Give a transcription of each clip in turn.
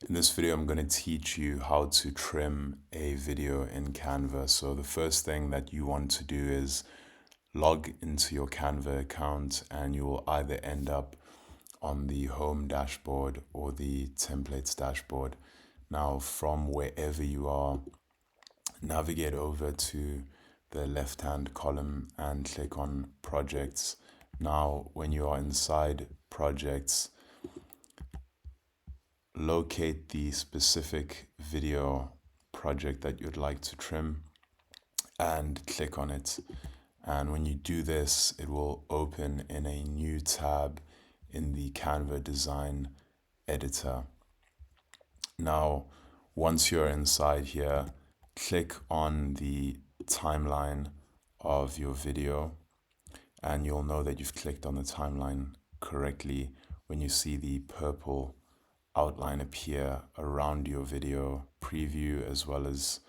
In this video, I'm going to teach you how to trim a video in Canva. So the first thing that you want to do is log into your Canva account, and you will either end up on the home dashboard or the templates dashboard. Now, from wherever you are, navigate over to the left-hand column and click on projects. Now, when you are inside projects, locate the specific video project that you'd like to trim and click on it. And when you do this, it will open in a new tab in the Canva design editor. Now, once you're inside here, click on the timeline of your video, and you'll know that you've clicked on the timeline correctly when you see the purple outline appear around your video preview as well as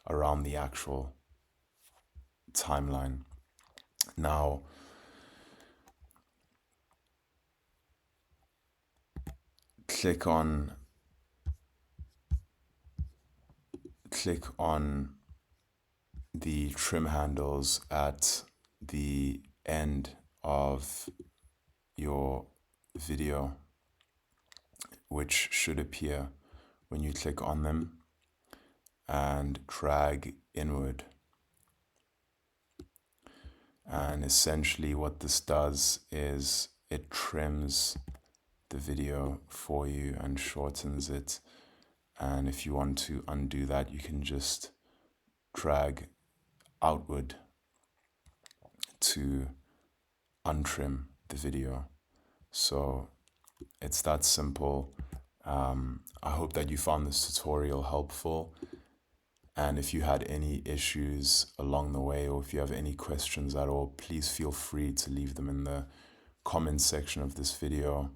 around the actual timeline. Now, click on the trim handles at the end of your video, which should appear when you click on them, and drag inward. And essentially what this does is it trims the video for you and shortens it. And if you want to undo that, you can just drag outward to untrim the video. So it's that simple. I hope that you found this tutorial helpful. And if you had any issues along the way, or if you have any questions at all, please feel free to leave them in the comments section of this video,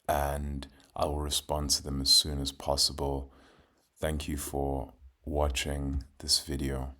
and I will respond to them as soon as possible. Thank you for watching this video.